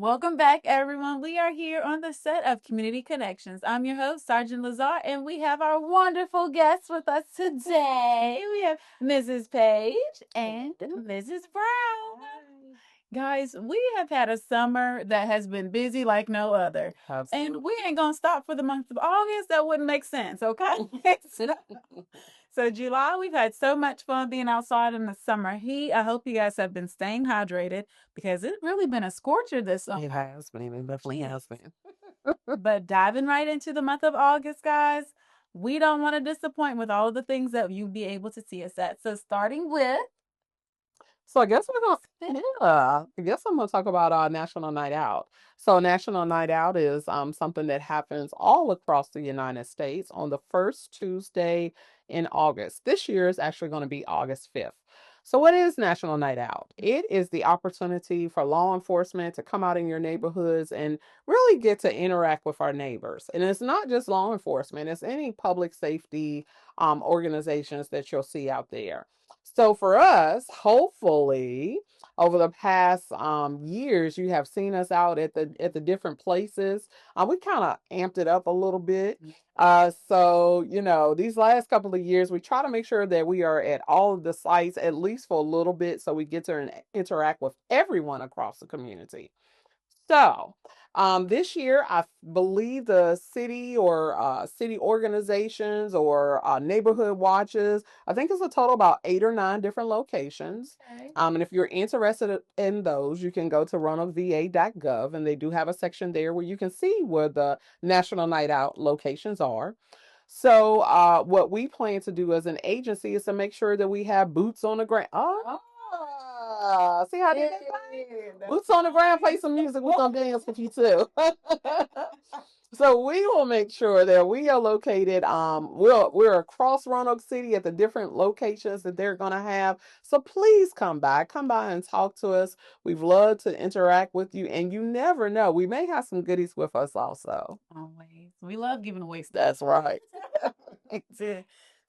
Welcome back, everyone. We are here on the set of Community Connections. I'm your host, Sergeant Lazar, and we have our wonderful guests with us today. We have Mrs. Page and Mrs. Brown. Guys, we have had a summer that has been busy like no other. Absolutely. And we ain't going to stop for the month of August. That wouldn't make sense, okay? So July, we've had so much fun being outside in the summer heat. I hope you guys have been staying hydrated because it's really been a scorcher this summer. It has been. It definitely has been. But diving right into the month of August, guys, we don't want to disappoint with all of the things that you'll be able to see us at. So starting with So I guess I guess I'm gonna talk about National Night Out. So National Night Out is something that happens all across the United States on the first Tuesday in August. This year is actually going to be August 5th. So what is National Night Out? It is the opportunity for law enforcement to come out in your neighborhoods and really get to interact with our neighbors. And it's not just law enforcement, it's any public safety organizations that you'll see out there. So for us, hopefully, over the past years, you have seen us out at the different places. We kind of amped it up a little bit. So these last couple of years, we try to make sure that we are at all of the sites at least for a little bit, so we get to interact with everyone across the community. So, this year, I believe the city or city organizations or neighborhood watches, I think it's a total about 8 or 9 different locations. Okay. And if you're interested in those, you can go to roanokeVA.gov, and they do have a section there where you can see where the National Night Out locations are. So, what we plan to do as an agency is to make sure that we have boots on the ground. See how they did that? Boots on the ground, play some music. We're gonna dance with you too. So we will make sure that we are located. We're across Roanoke City at the different locations that they're gonna have. So please come by and talk to us. We've loved to interact with you, and you never know, we may have some goodies with us also. Always. We love giving away stuff. That's right.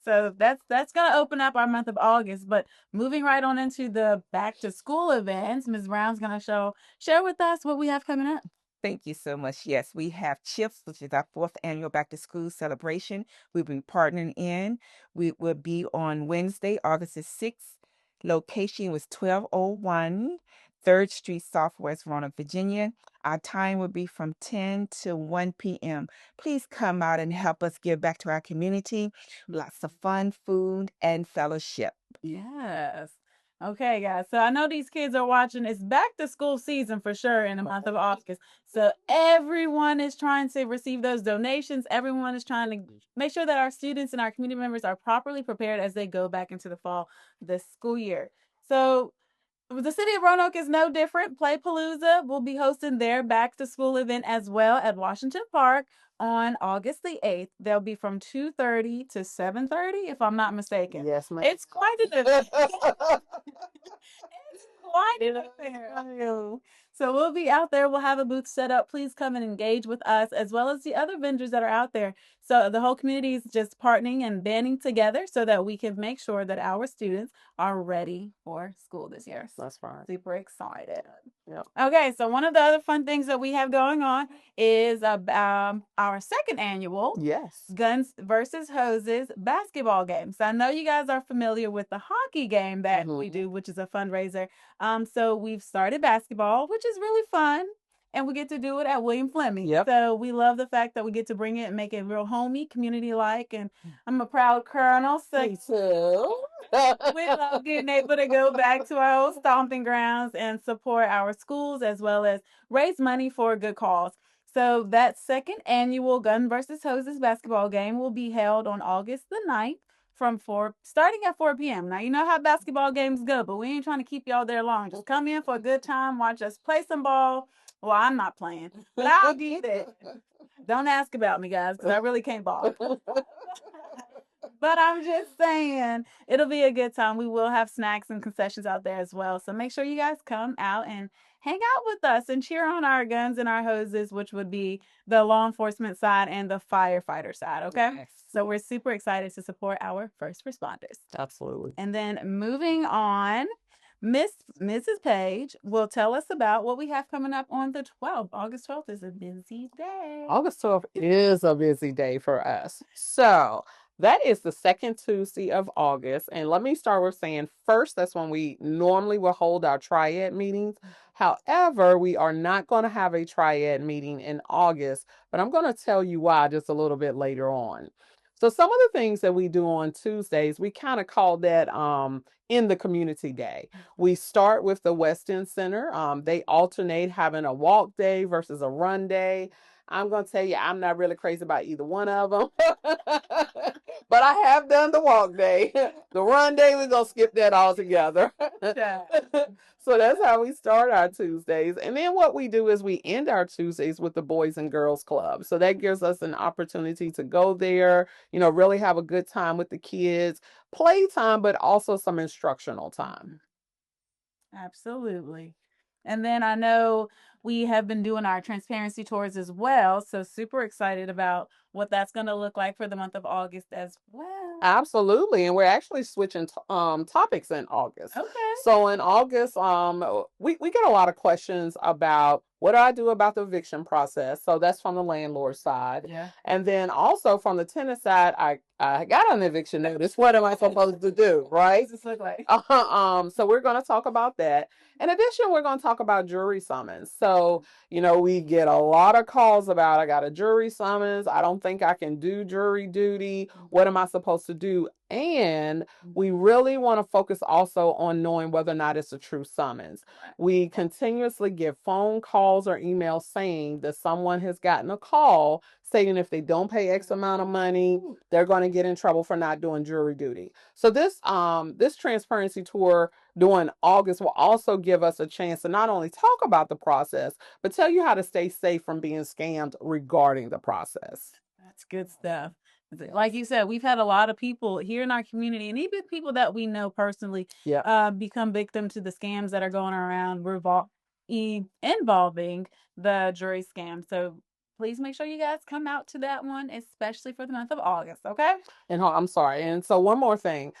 So that's gonna open up our month of August. But moving right on into the back to school events, Ms. Brown's gonna share with us what we have coming up. Thank you so much. Yes, we have CHIPS, which is our fourth annual back to school celebration. We've been partnering in. We will be on Wednesday, August the 6th. Location was 1201 3rd Street Southwest, Roanoke, Virginia. Our time will be from 10 to 1 p.m. Please come out and help us give back to our community. Lots of fun, food, and fellowship. Yes. Okay, guys. So I know these kids are watching. It's back to school season for sure in the month of August. So everyone is trying to receive those donations. Everyone is trying to make sure that our students and our community members are properly prepared as they go back into the fall this school year. So the city of Roanoke is no different. Playpalooza will be hosting their back to school event as well at Washington Park on August the 8th. They'll be from 2:30 to 7:30, if I'm not mistaken. Yes, ma'am. It's quite an event. It's quite an affair. So we'll be out there. We'll have a booth set up. Please come and engage with us as well as the other vendors that are out there. So the whole community is just partnering and banding together so that we can make sure that our students are ready for school this year. That's right. Super excited. Yep. Okay, so one of the other fun things that we have going on is our second annual Yes. Guns versus Hoses basketball game. So I know you guys are familiar with the hockey game that we do, which is a fundraiser. So we've started basketball, which is really fun. And we get to do it at William Fleming. Yep. So we love the fact that we get to bring it and make it real homey, community-like. And I'm a proud colonel. So Me too. we love getting able to go back to our old stomping grounds and support our schools as well as raise money for a good cause. So that second annual Gun versus Hoses basketball game will be held on August the 9th starting at 4 p.m. Now, you know how basketball games go, but we ain't trying to keep y'all there long. Just come in for a good time, watch us play some ball. Well, I'm not playing, but I'll be there. Don't ask about me, guys, because I really can't ball. But I'm just saying, it'll be a good time. We will have snacks and concessions out there as well. So make sure you guys come out and hang out with us and cheer on our guns and our hoses, which would be the law enforcement side and the firefighter side. Okay. Yes. So we're super excited to support our first responders. Absolutely. And then moving on, Mrs. Page will tell us about what we have coming up on the 12th. August 12th is a busy day. August 12th is a busy day for us. So that is the second Tuesday of August. And let me start with saying first, that's when we normally will hold our triad meetings. However, we are not going to have a triad meeting in August, but I'm going to tell you why just a little bit later on. So some of the things that we do on Tuesdays, we kind of call that in the community day. We start with the West End Center. They alternate having a walk day versus a run day. I'm going to tell you, I'm not really crazy about either one of them. But I have done the walk day. The run day, we're going to skip that altogether. Yeah. So that's how we start our Tuesdays. And then what we do is we end our Tuesdays with the Boys and Girls Club. So that gives us an opportunity to go there, really have a good time with the kids, playtime, but also some instructional time. Absolutely. And then I know we have been doing our transparency tours as well. So super excited about what that's going to look like for the month of August as well. Absolutely. And we're actually switching topics in August. Okay. So in August, we get a lot of questions about what do I do about the eviction process? So that's from the landlord side. Yeah. And then also from the tenant side, I got an eviction notice. What am I supposed to do? Right? What does this look like? So we're going to talk about that. In addition, we're going to talk about jury summons. So, we get a lot of calls about I got a jury summons. I don't think I can do jury duty. What am I supposed to do? And we really want to focus also on knowing whether or not it's a true summons. We continuously get phone calls or emails saying that someone has gotten a call stating if they don't pay X amount of money, they're going to get in trouble for not doing jury duty. So this transparency tour during August will also give us a chance to not only talk about the process, but tell you how to stay safe from being scammed regarding the process. That's good stuff. Like you said, we've had a lot of people here in our community and even people that we know personally become victim to the scams that are going around involving the jury scam. So please make sure you guys come out to that one, especially for the month of August, okay? And I'm sorry. And so one more thing.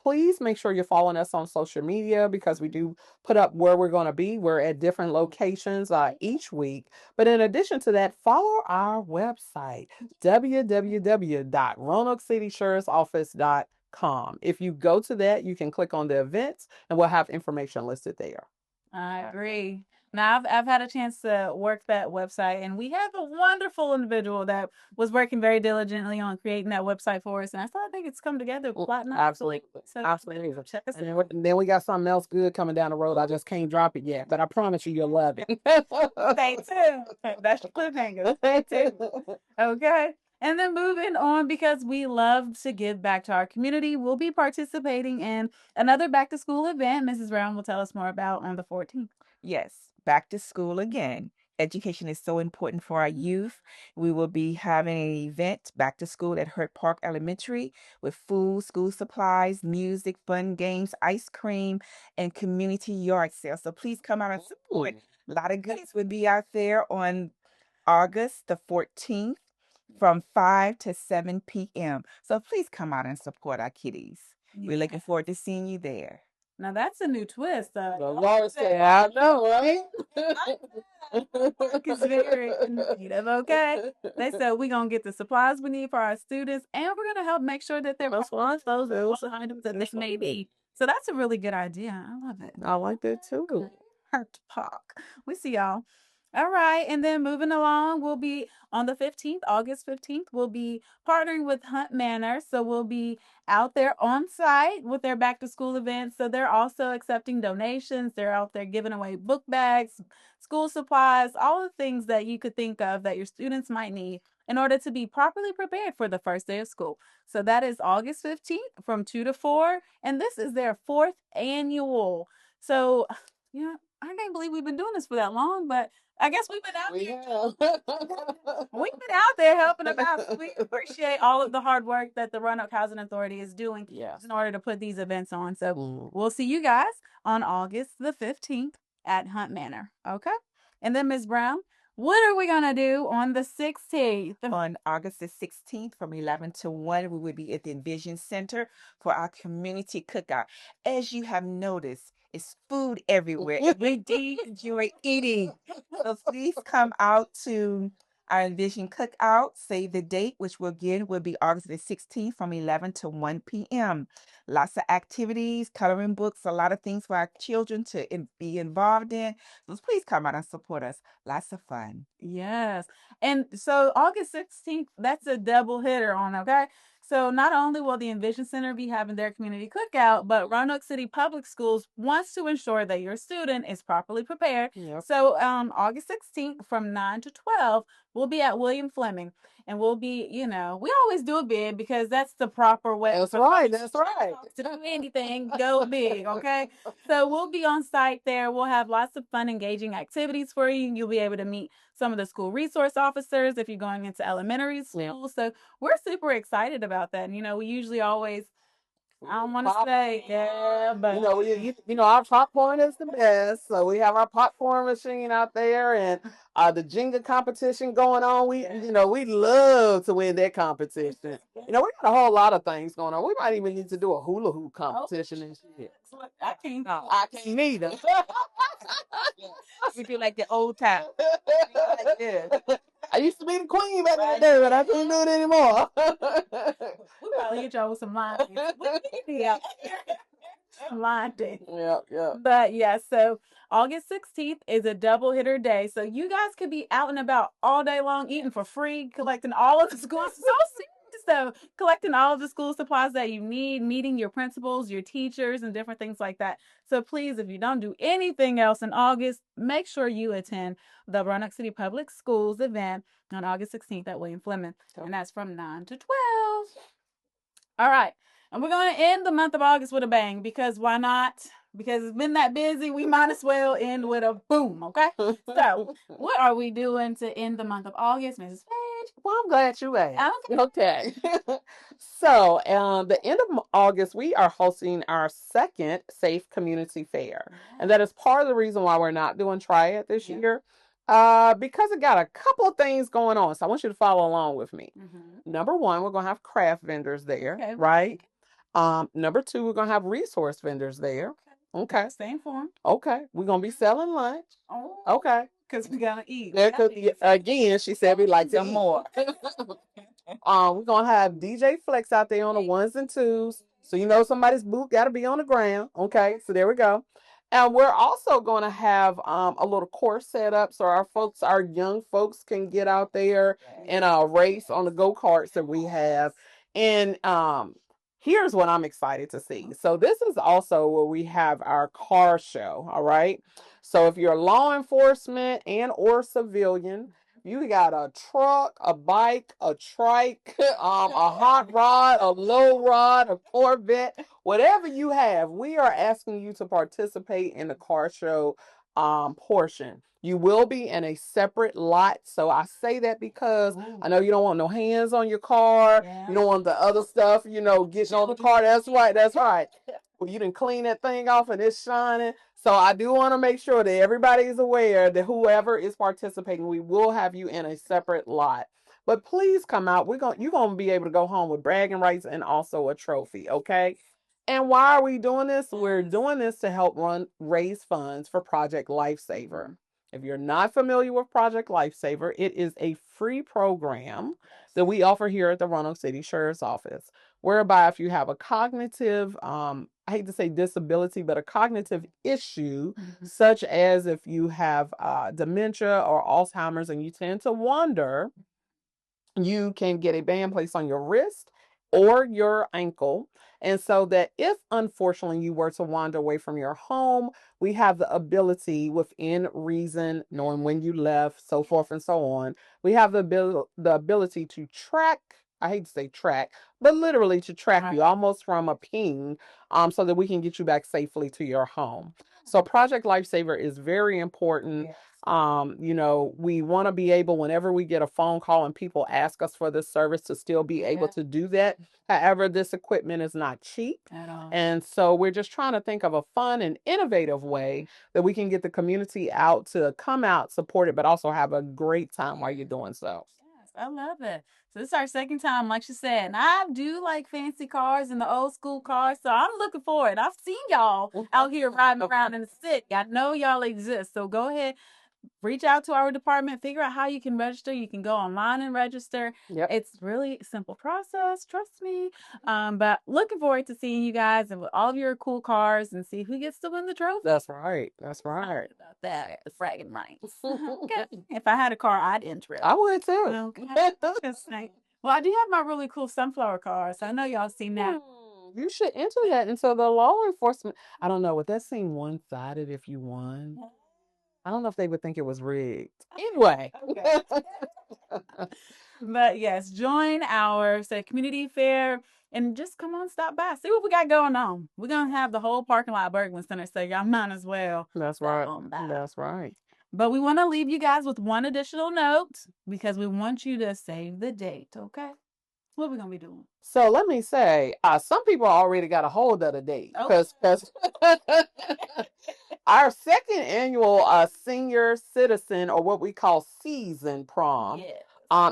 Please make sure you're following us on social media because we do put up where we're going to be. We're at different locations each week. But in addition to that, follow our website, www.roanoke.citysheriffsoffice.com. If you go to that, you can click on the events and we'll have information listed there. I agree. Now I've had a chance to work that website, and we have a wonderful individual that was working very diligently on creating that website for us. And I think it's come together. Absolutely. So Absolutely. check us out. And then we got something else good coming down the road. I just can't drop it yet, but I promise you you'll love it. Stay tuned. That's the cliffhanger. Stay tuned. Okay. And then moving on, because we love to give back to our community, we'll be participating in another back to school event. Mrs. Brown will tell us more about on the 14th. Yes, back to school again. Education is so important for our youth. We will be having an event back to school at Hurt Park Elementary with food, school supplies, music, fun games, ice cream, and community yard sale. So please come out and support. A lot of goodies will be out there on August the 14th from 5 to 7 p.m. So please come out and support our kiddies. We're looking forward to seeing you there. Now that's a new twist. The Lord said, I know, right? It's very innovative, okay? They said we're gonna get the supplies we need for our students, and we're gonna help make sure that they're those items that this may be. So that's a really good idea. I love it. I like that too. Hurt Park. We see y'all. All right, and then moving along, we'll be on the 15th, August 15th, we'll be partnering with Hunt Manor. So we'll be out there on site with their back to school events. So they're also accepting donations. They're out there giving away book bags, school supplies, all the things that you could think of that your students might need in order to be properly prepared for the first day of school. So that is August 15th from 2 to 4. And this is their 4th annual. So, yeah, I can't believe we've been doing this for that long, but I guess we've been out we've been out there helping them out. We appreciate all of the hard work that the Roanoke Housing Authority is doing in order to put these events on. So we'll see you guys on August the 15th at Hunt Manor. Okay? And then Ms. Brown, what are we going to do on the 16th? On August the 16th from 11 to 1, we will be at the Envision Center for our community cookout. As you have noticed, It's food everywhere. And we do enjoy eating. So please come out to our Envision Cookout. Save the date, which will again will be August the 16th from 11 to 1 p.m. Lots of activities, coloring books, a lot of things for our children to be involved in. So please come out and support us. Lots of fun. Yes. And so August 16th, that's a double hitter on, okay? So not only will the Envision Center be having their community cookout, but Roanoke City Public Schools wants to ensure that your student is properly prepared. Yep. So August 16th from 9 to 12, we'll be at William Fleming. And we'll be, we always do it big because that's the proper way. That's right. That's right. To do anything, go big, okay? So we'll be on site there. We'll have lots of fun, engaging activities for you. You'll be able to meet some of the school resource officers if you're going into elementary school. Yeah. So we're super excited about that. And we usually always, I don't want to say, yeah, but our popcorn is the best. So we have our popcorn machine out there, and the Jenga competition going on. We love to win that competition. We got a whole lot of things going on. We might even need to do a hula hoop competition and shit. I can't. No. I can't either. We do like the old time. I used to be the queen back in the day, but I can't do it anymore. We'll probably get y'all with some line dance. Yeah. Some line dance. Yeah. But yeah, so August 16th is a double hitter day. So you guys could be out and about all day long eating for free, collecting all of the school so collecting all of the school supplies that you need, meeting your principals, your teachers, and different things like that. So please, if you don't do anything else in August, make sure you attend the Roanoke City Public Schools event on August 16th at William Fleming. And that's from 9 to 12. All right. And we're going to end the month of August with a bang because why not? Because it's been that busy, we might as well end with a boom, okay? So, what are we doing to end the month of August, Mrs. Page? Well, I'm glad you asked. Okay. So, the end of August, we are hosting our second Safe Community Fair. And that is part of the reason why we're not doing Triad this year. Because it got a couple of things going on. So I want you to follow along with me. Number one, we're going to have craft vendors there, right? Number two, we're going to have resource vendors there. Okay. Stay informed. Okay. We're going to be selling lunch. Oh. Okay. Because we got to eat. Again, she said we like some more. We're going to have DJ Flex out there on the ones and twos. So somebody's boot got to be on the ground. Okay. So there we go. And we're also going to have a little course set up so our young folks can get out there and race on the go-karts that we have. And here's what I'm excited to see. So this is also where we have our car show, all right? So if you're law enforcement and or civilian, you got a truck, a bike, a trike, a hot rod, a low rod, a Corvette, whatever you have, we are asking you to participate in the car show portion. You will be in a separate lot. So I say that because I know you don't want no hands on your car. Yeah. You don't want the other stuff, getting on the car. That's right. Well, you didn't clean that thing off and it's shining. So I do want to make sure that everybody is aware that whoever is participating, we will have you in a separate lot. But please come out. You're gonna be able to go home with bragging rights and also a trophy, okay? And why are we doing this? We're doing this to help raise funds for Project Lifesaver. If you're not familiar with Project Lifesaver, it is a free program that we offer here at the Roanoke City Sheriff's Office, whereby if you have a cognitive, I hate to say disability, but a cognitive issue, such as if you have dementia or Alzheimer's and you tend to wander, you can get a band placed on your wrist or your ankle. And so that if unfortunately you were to wander away from your home, we have the ability within reason, knowing when you left, so forth and so on. We have the ability to track, I hate to say track, but literally to track you almost from a ping, so that we can get you back safely to your home. So Project Lifesaver is very important. We want to be able, whenever we get a phone call and people ask us for this service, to still be able to do that. However, this equipment is not cheap at all. And so we're just trying to think of a fun and innovative way that we can get the community out to come out, support it, but also have a great time while you're doing so. I love it. So this is our second time, like she said. And I do like fancy cars and the old school cars. So I'm looking forward. I've seen y'all out here riding around in the city. I know y'all exist. So go ahead, reach out to our department, figure out how you can register. You can go online and register. Yep. It's really a simple process, trust me. But looking forward to seeing you guys and with all of your cool cars and see who gets to win the trophy. That's right. That's right. About that, the bragging rights. Okay. If I had a car, I'd enter it. I would too. Okay. Just saying. Well, I do have my really cool sunflower cars. I know y'all seen that. You should enter that into the law enforcement. I don't know. Would that seem one sided if you won? I don't know if they would think it was rigged. Anyway. Okay. But yes, join our say community fair and just come on, stop by, see what we got going on. We're gonna have the whole parking lot at Bergman Center, so y'all might as well. That's stop right. on by. That's right. But we want to leave you guys with one additional note because we want you to save the date. Okay, what we gonna be doing? So let me say, some people already got a hold of the date Oh. because our second annual senior citizen or what we call season prom. Yes.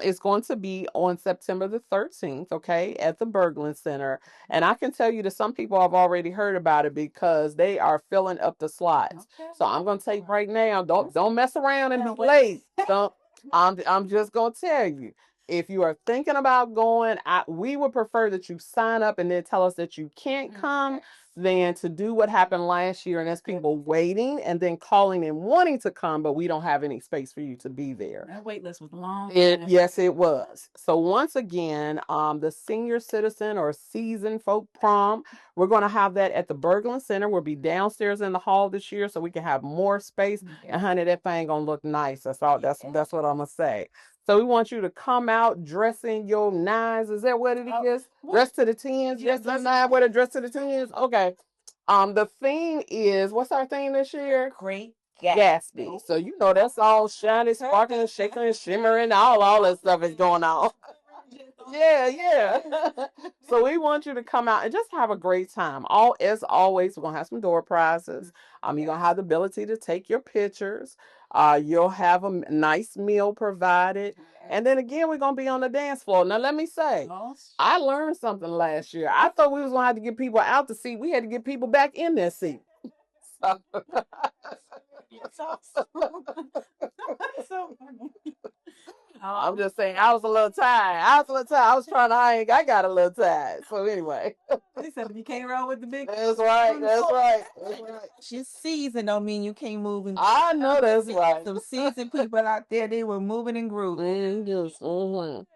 Is going to be on September the 13th, okay, at the Berglund Center. And I can tell you that some people have already heard about it because they are filling up the slots. Okay. So I'm gonna tell you right now, don't mess around and No, be wait. late. Don't I'm just gonna tell you. If you are thinking about going, we would prefer that you sign up and then tell us that you can't come than to do what happened last year, and that's people waiting and then calling and wanting to come, but we don't have any space for you to be there. That wait list was long. Yes, it was. So once again, the senior citizen or seasoned folk prom, we're going to have that at the Berglund Center. We'll be downstairs in the hall this year, so we can have more space. And honey, that thing gonna look nice. That's all. That's what I'm gonna say. So we want you to come out dressing your nines. Is that what it is? Dress to the tens. Yes, that's not what a dress to the tens. Okay. The theme is what's our theme this year? Great Gatsby. So you know that's all shiny, sparkling, shaking, shimmering, all that stuff is going on. Yeah. So we want you to come out and just have a great time. All as always, we're gonna have some door prizes. You're gonna have the ability to take your pictures. You'll have a nice meal provided. And then again, we're gonna be on the dance floor. Now let me say, I learned something last year. I thought we was gonna have to get people out the seat. We had to get people back in their seat. So funny. I'm just saying, I was a little tired. I was trying to hang. I got a little tired. So anyway, They said if you can't roll with the big. that's right. That's right. That's right. Just season don't mean you can't move and I know that's right. some seasoned people out there, they were moving and grooving. Yes. Well,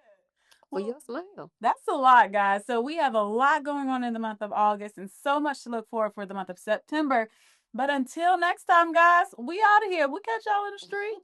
yes, ma'am. That's a lot, guys. So we have a lot going on in the month of August and so much to look forward for the month of September. But until next time, guys, we out of here. We'll catch y'all in the street.